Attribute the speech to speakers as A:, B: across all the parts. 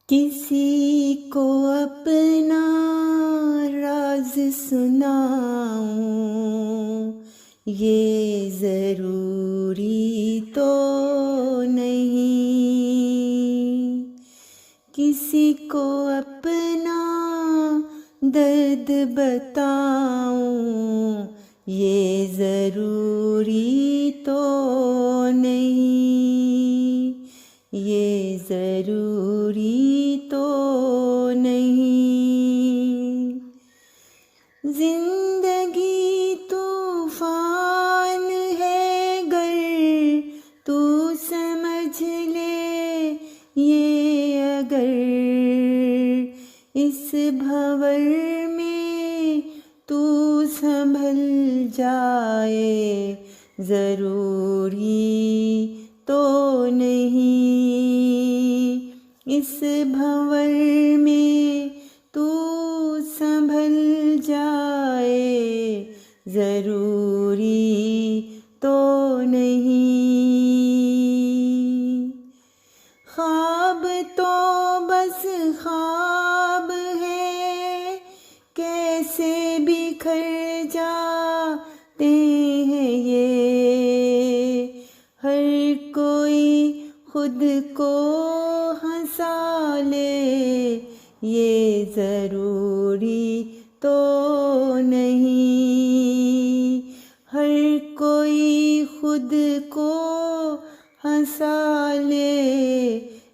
A: किसी को अपना राज सुनाऊं, ये ज़रूरी तो नहीं। किसी को अपना दर्द बताऊं, ये ज़रूरी तो नहीं। ये ज़रूरी तो नहीं। जिंदगी तूफान है गर तू समझ ले ये अगर, इस भंवर में तू संभल जाए, ज़रूरी तो नहीं। इस भंवर में तू संभल जाए, ज़रूरी तो नहीं। ख्वाब तो बस ख्वाब है, कैसे बिखर जाते हैं ये। हर कोई खुद को हंसा ले, ये ज़रूरी तो नहीं। हर कोई खुद को हंसा ले,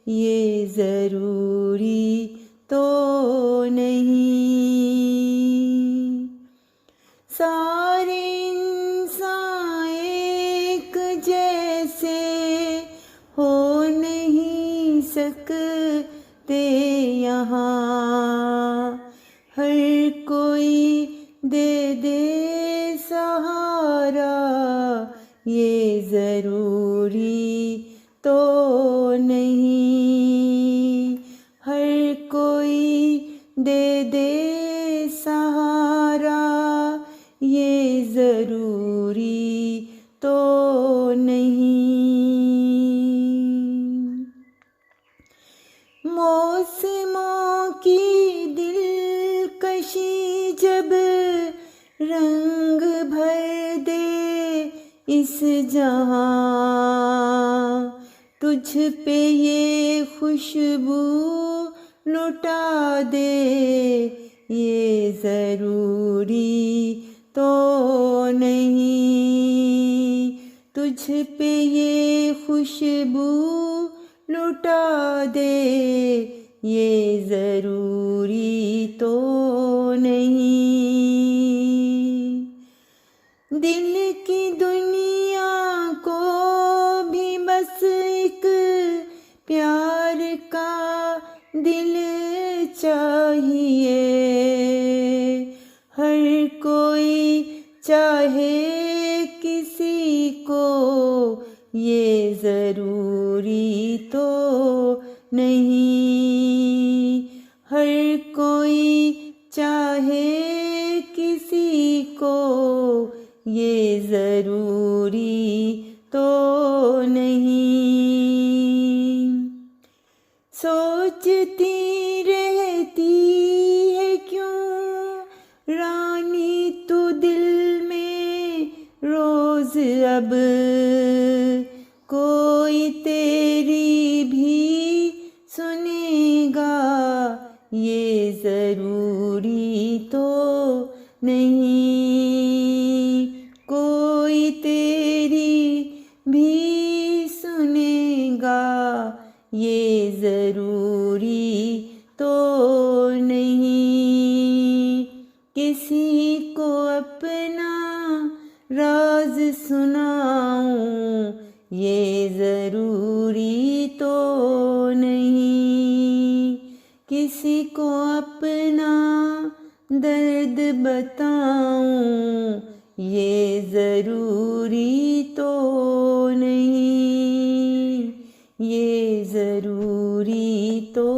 A: ये ज़रूरी तो नहीं। सारे इंसान एक जैसे हो नहीं सकते यहाँ, हर कोई दे दे सहारा, ये ज़रूरी तो नहीं। हर कोई दे दे सहारा, ये ज़रूरी तो नहीं। मौसमों की दिलकशी जब रंग भर दे इस जहां, तुझ पे ये खुशबू लुटा दे, ये ज़रूरी तो नहीं। तुझ पे ये खुशबू लुटा दे, ये ज़रूरी तो नहीं। दिल की दुनिया को भी बस एक प्यार का दिल चाहिए। हर कोई चाहे किसी को, ये ज़रूरी तो नहीं। हर कोई चाहे किसी को, ये ज़रूरी तो नहीं। सोचती रहती है क्यों रानी तू दिल में रोज़ अब, कोई तेरी भी सुनेगा, ये ज़रूरी तो नहीं। कोई तेरी भी सुनेगा, ये ज़रूरी तो नहीं। किसी को अपना राज सुनाऊं, ये ज़रूरी तो नहीं। किसी को अपना दर्द बताऊं, ये ज़रूरी तो नहीं। ये ज़रूरी तो